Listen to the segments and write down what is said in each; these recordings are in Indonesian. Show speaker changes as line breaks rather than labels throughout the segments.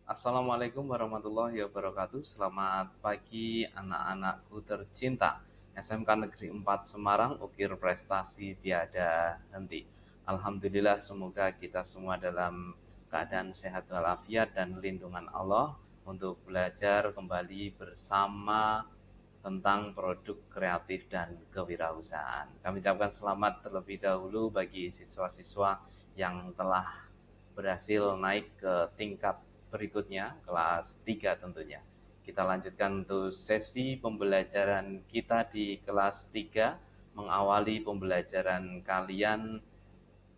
Assalamualaikum warahmatullahi wabarakatuh. Selamat pagi anak-anakku tercinta. SMK Negeri 4 Semarang, ukir prestasi tiada henti. Alhamdulillah, semoga kita semua dalam keadaan sehat walafiat dan lindungan Allah untuk belajar kembali bersama tentang produk kreatif dan kewirausahaan. Kami ucapkan selamat terlebih dahulu bagi siswa-siswa yang telah berhasil naik ke tingkat berikutnya, kelas 3 tentunya. Kita lanjutkan untuk sesi pembelajaran kita di kelas 3, mengawali pembelajaran kalian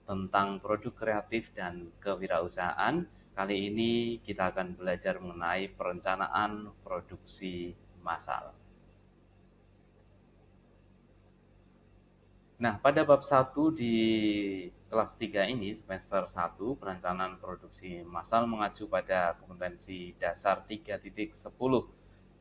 tentang produk kreatif dan kewirausahaan. Kali ini kita akan belajar mengenai perencanaan produksi massal. Nah, pada bab 1 di kelas 3 ini, semester 1, perencanaan produksi massal mengacu pada kompetensi dasar 3.10,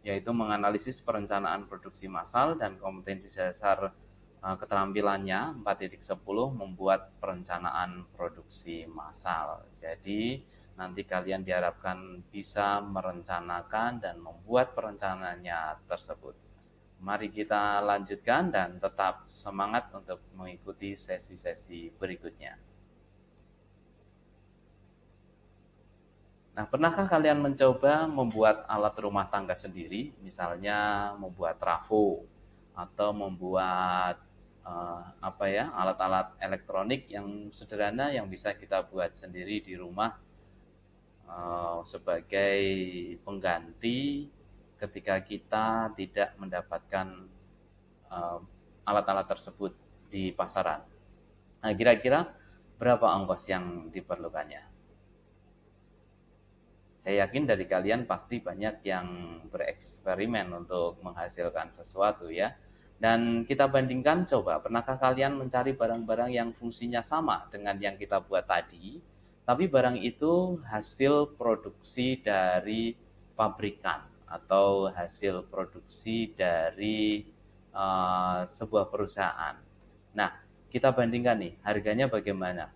yaitu menganalisis perencanaan produksi massal, dan kompetensi dasar keterampilannya 4.10 membuat perencanaan produksi massal. Jadi, nanti kalian diharapkan bisa merencanakan dan membuat perencanaannya tersebut. Mari kita lanjutkan dan tetap semangat untuk mengikuti sesi-sesi berikutnya. Nah, pernahkah kalian mencoba membuat alat rumah tangga sendiri? Misalnya membuat trafo atau membuat alat-alat elektronik yang sederhana yang bisa kita buat sendiri di rumah sebagai pengganti ketika kita tidak mendapatkan alat-alat tersebut di pasaran. Nah, kira-kira berapa ongkos yang diperlukannya? Saya yakin dari kalian pasti banyak yang bereksperimen untuk menghasilkan sesuatu ya. Dan kita bandingkan, coba, pernahkah kalian mencari barang-barang yang fungsinya sama dengan yang kita buat tadi, tapi barang itu hasil produksi dari pabrikan atau hasil produksi dari sebuah perusahaan. Nah, kita bandingkan nih, harganya bagaimana?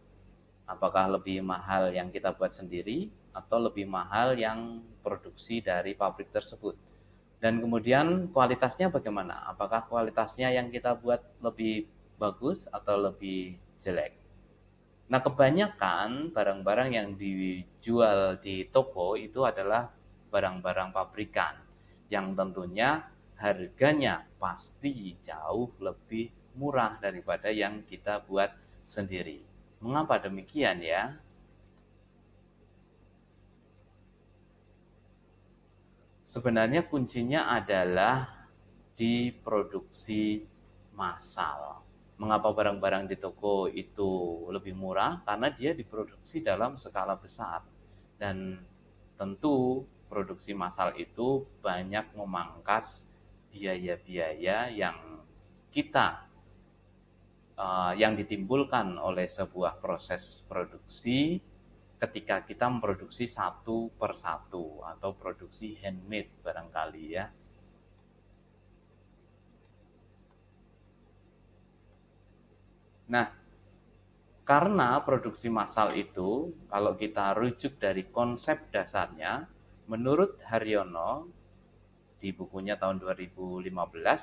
Apakah lebih mahal yang kita buat sendiri atau lebih mahal yang produksi dari pabrik tersebut? Dan kemudian kualitasnya bagaimana? Apakah kualitasnya yang kita buat lebih bagus atau lebih jelek? Nah, kebanyakan barang-barang yang dijual di toko itu adalah barang-barang pabrikan yang tentunya harganya pasti jauh lebih murah daripada yang kita buat sendiri. Mengapa demikian ya? Sebenarnya kuncinya adalah di produksi massal. Mengapa barang-barang di toko itu lebih murah? Karena dia diproduksi dalam skala besar. Dan tentu produksi massal itu banyak memangkas biaya-biaya yang kita yang ditimbulkan oleh sebuah proses produksi ketika kita memproduksi satu per satu atau produksi handmade barangkali ya. Nah, karena produksi massal itu, kalau kita rujuk dari konsep dasarnya, menurut Haryono di bukunya tahun 2015,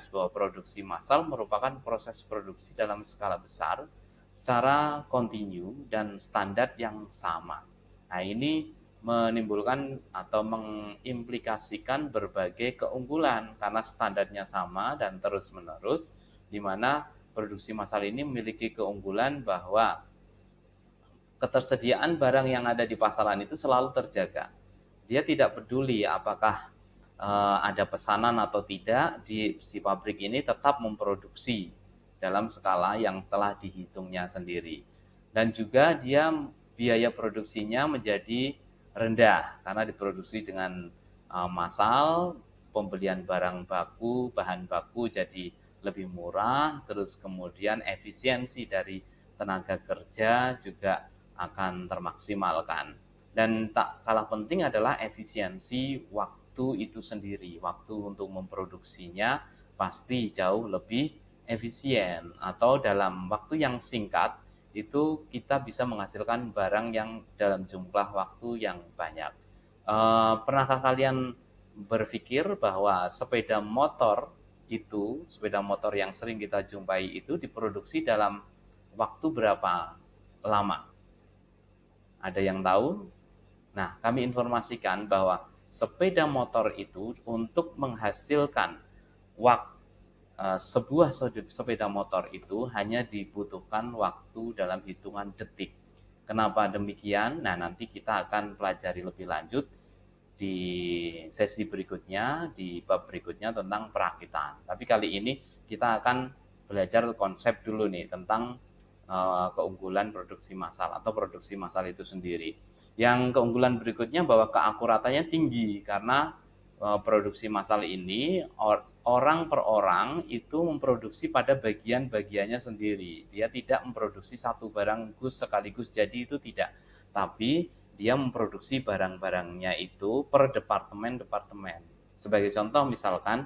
bahwa produksi massal merupakan proses produksi dalam skala besar, secara kontinu dan standar yang sama. Nah, ini menimbulkan atau mengimplikasikan berbagai keunggulan karena standarnya sama dan terus-menerus, di mana produksi massal ini memiliki keunggulan bahwa ketersediaan barang yang ada di pasaran itu selalu terjaga. Dia tidak peduli apakah ada pesanan atau tidak, si pabrik ini tetap memproduksi dalam skala yang telah dihitungnya sendiri. Dan juga dia biaya produksinya menjadi rendah karena diproduksi dengan massal, pembelian barang baku, bahan baku jadi lebih murah, terus kemudian efisiensi dari tenaga kerja juga akan termaksimalkan. Dan tak kalah penting adalah efisiensi waktu itu sendiri. Waktu untuk memproduksinya pasti jauh lebih efisien, atau dalam waktu yang singkat itu kita bisa menghasilkan barang yang dalam jumlah waktu yang banyak. Pernahkah kalian berpikir bahwa sepeda motor yang sering kita jumpai itu diproduksi dalam waktu berapa lama? Ada yang tahu? Nah, kami informasikan bahwa sepeda motor itu untuk menghasilkan sebuah sepeda motor itu hanya dibutuhkan waktu dalam hitungan detik. Kenapa demikian? Nah, nanti kita akan pelajari lebih lanjut di sesi berikutnya, di bab berikutnya tentang perakitan. Tapi kali ini kita akan belajar konsep dulu nih tentang keunggulan produksi massal atau produksi massal itu sendiri. Yang keunggulan berikutnya bahwa keakuratannya tinggi karena produksi massal ini orang per orang itu memproduksi pada bagian-bagiannya sendiri. Dia tidak memproduksi satu barang sekaligus jadi, itu tidak. Tapi dia memproduksi barang-barangnya itu per departemen-departemen. Sebagai contoh misalkan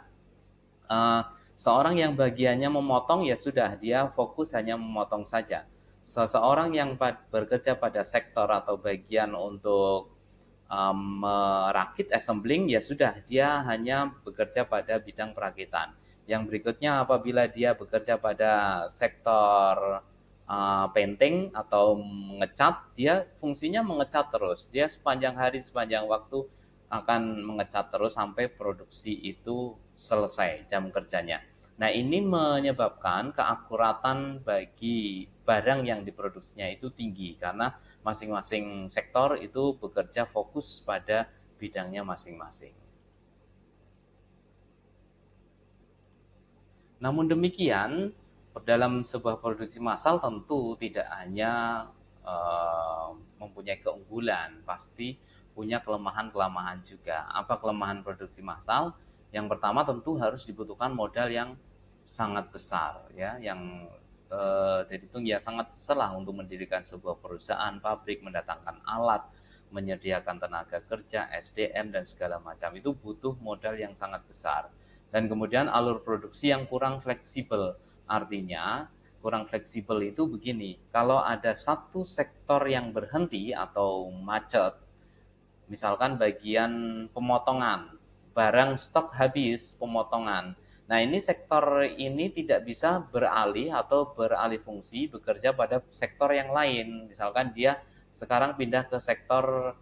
seorang yang bagiannya memotong, ya sudah, dia fokus hanya memotong saja. Seseorang yang bekerja pada sektor atau bagian untuk merakit assembling, ya sudah, dia hanya bekerja pada bidang perakitan. Yang berikutnya apabila dia bekerja pada sektor painting atau mengecat, dia fungsinya mengecat terus. Dia sepanjang hari, sepanjang waktu akan mengecat terus sampai produksi itu selesai jam kerjanya. Nah, ini menyebabkan keakuratan bagi barang yang diproduksinya itu tinggi karena masing-masing sektor itu bekerja fokus pada bidangnya masing-masing. Namun demikian, dalam sebuah produksi massal tentu tidak hanya mempunyai keunggulan, pasti punya kelemahan-kelemahan juga. Apa kelemahan produksi massal? Yang pertama tentu harus dibutuhkan modal yang sangat besar, ya, yang terhitung ya sangat besar lah untuk mendirikan sebuah perusahaan, pabrik, mendatangkan alat, menyediakan tenaga kerja, SDM dan segala macam, itu butuh modal yang sangat besar. Dan kemudian alur produksi yang kurang fleksibel. Artinya kurang fleksibel itu begini, kalau ada satu sektor yang berhenti atau macet, misalkan bagian pemotongan, barang stok habis pemotongan. Nah, ini sektor ini tidak bisa beralih atau beralih fungsi bekerja pada sektor yang lain. Misalkan dia sekarang pindah ke sektor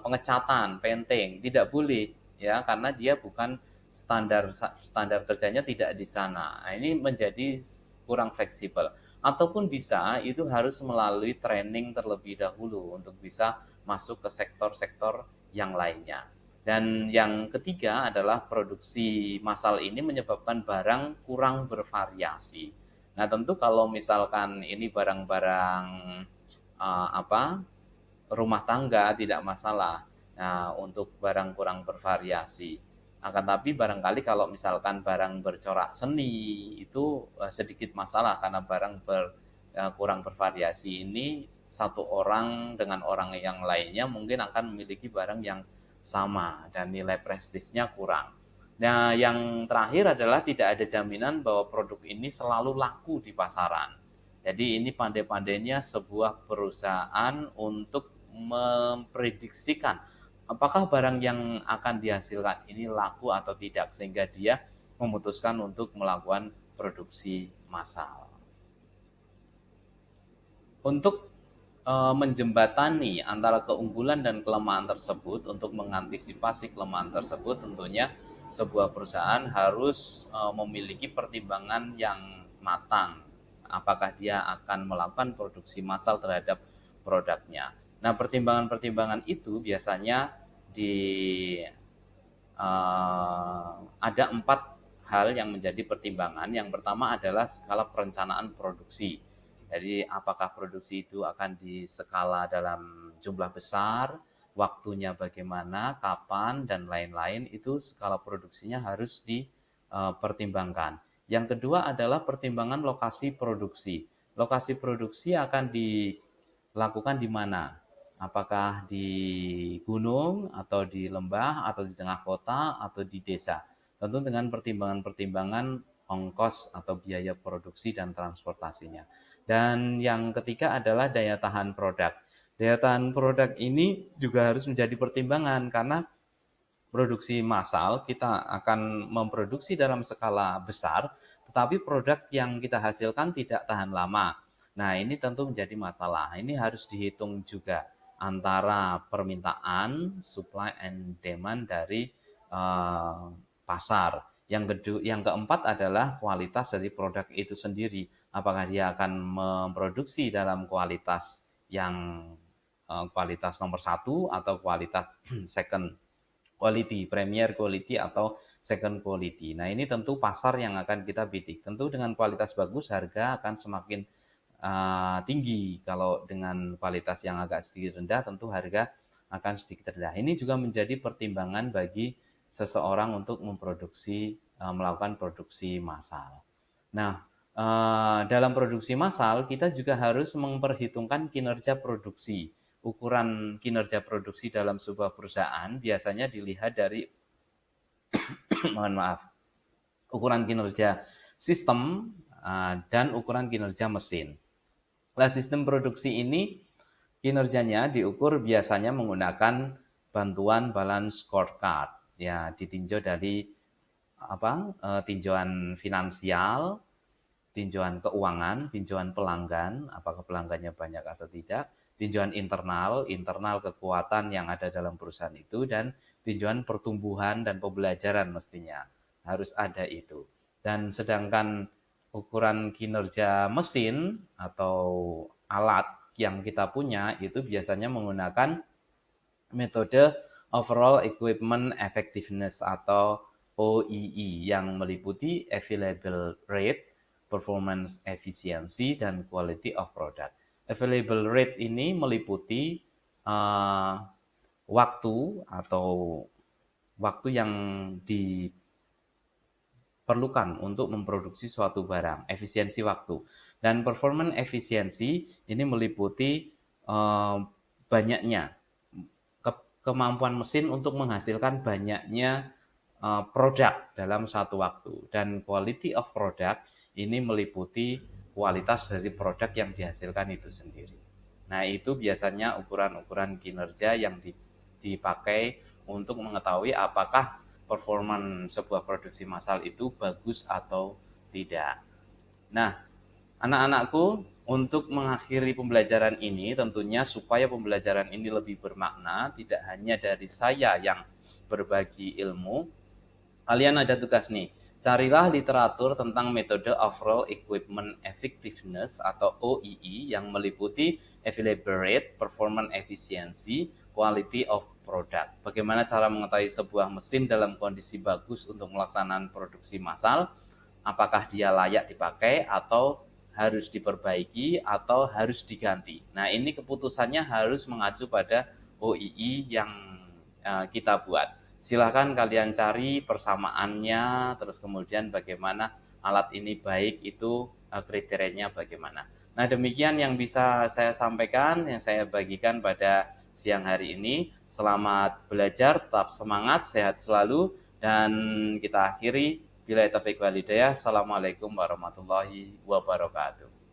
pengecatan, painting, tidak boleh, ya, karena dia bukan standar standar kerjanya tidak di sana. Nah, ini menjadi kurang fleksibel. Ataupun bisa itu harus melalui training terlebih dahulu untuk bisa masuk ke sektor-sektor yang lainnya. Dan yang ketiga adalah produksi massal ini menyebabkan barang kurang bervariasi. Nah, tentu kalau misalkan ini barang-barang rumah tangga tidak masalah. Nah, untuk barang kurang bervariasi. Akan tapi barangkali kalau misalkan barang bercorak seni itu sedikit masalah karena barang kurang bervariasi ini satu orang dengan orang yang lainnya mungkin akan memiliki barang yang sama dan nilai prestisnya kurang. Nah, yang terakhir adalah tidak ada jaminan bahwa produk ini selalu laku di pasaran. Jadi ini pandai-pandainya sebuah perusahaan untuk memprediksikan apakah barang yang akan dihasilkan ini laku atau tidak, sehingga dia memutuskan untuk melakukan produksi massal. Untuk menjembatani antara keunggulan dan kelemahan tersebut, untuk mengantisipasi kelemahan tersebut, tentunya sebuah perusahaan harus memiliki pertimbangan yang matang. Apakah dia akan melakukan produksi massal terhadap produknya. Nah, pertimbangan-pertimbangan itu biasanya ada 4 hal yang menjadi pertimbangan. Yang pertama adalah skala perencanaan produksi. Jadi apakah produksi itu akan diskala dalam jumlah besar, waktunya bagaimana, kapan, dan lain-lain, itu skala produksinya harus dipertimbangkan. Yang kedua adalah pertimbangan lokasi produksi. Lokasi produksi akan dilakukan di mana? Apakah di gunung, atau di lembah, atau di tengah kota, atau di desa. Tentu dengan pertimbangan-pertimbangan ongkos atau biaya produksi dan transportasinya. Dan yang ketiga adalah daya tahan produk. Daya tahan produk ini juga harus menjadi pertimbangan karena produksi massal kita akan memproduksi dalam skala besar, tetapi produk yang kita hasilkan tidak tahan lama. Nah, ini tentu menjadi masalah. Ini harus dihitung juga antara permintaan, supply and demand dari pasar. Yang keempat adalah kualitas dari produk itu sendiri. Apakah dia akan memproduksi dalam kualitas yang kualitas nomor satu atau kualitas second quality, premier quality atau second quality. Nah, ini tentu pasar yang akan kita bidik. Tentu dengan kualitas bagus harga akan semakin tinggi. Kalau dengan kualitas yang agak sedikit rendah tentu harga akan sedikit rendah. Ini juga menjadi pertimbangan bagi seseorang untuk melakukan produksi massal. Nah, dalam produksi massal kita juga harus memperhitungkan kinerja produksi. Ukuran kinerja produksi dalam sebuah perusahaan biasanya dilihat dari mohon maaf, ukuran kinerja sistem dan ukuran kinerja mesin. Nah, sistem produksi ini kinerjanya diukur biasanya menggunakan bantuan balance scorecard. Ya, ditinjau dari tinjauan finansial, tinjauan keuangan, tinjauan pelanggan, apakah pelanggannya banyak atau tidak, tinjauan internal kekuatan yang ada dalam perusahaan itu, dan tinjauan pertumbuhan dan pembelajaran mestinya. Harus ada itu. Dan sedangkan ukuran kinerja mesin atau alat yang kita punya itu biasanya menggunakan metode Overall Equipment Effectiveness atau OEE yang meliputi Available Rate, Performance Efficiency, dan Quality of Product. Available Rate ini meliputi waktu atau waktu yang diperlukan untuk memproduksi suatu barang, efisiensi waktu. Dan performance efficiency ini meliputi banyaknya kemampuan mesin untuk menghasilkan banyaknya produk dalam satu waktu. Dan quality of product ini meliputi kualitas dari produk yang dihasilkan itu sendiri. Nah, itu biasanya ukuran-ukuran kinerja yang dipakai untuk mengetahui apakah performan sebuah produksi massal itu bagus atau tidak. Nah, anak-anakku, untuk mengakhiri pembelajaran ini, tentunya supaya pembelajaran ini lebih bermakna, tidak hanya dari saya yang berbagi ilmu, kalian ada tugas nih. Carilah literatur tentang metode Overall Equipment Effectiveness atau OEE yang meliputi Available Rate, Performance Efficiency, Quality of Product. Bagaimana cara mengetahui sebuah mesin dalam kondisi bagus untuk melaksanakan produksi massal? Apakah dia layak dipakai atau harus diperbaiki atau harus diganti. Nah, ini keputusannya harus mengacu pada OII yang kita buat. Silakan kalian cari persamaannya, terus kemudian bagaimana alat ini baik itu kriterianya bagaimana. Nah, demikian yang bisa saya sampaikan, yang saya bagikan pada siang hari ini. Selamat belajar, tetap semangat, sehat selalu, dan kita akhiri. Billahi taufiq wal hidayah. Assalamualaikum warahmatullahi wabarakatuh.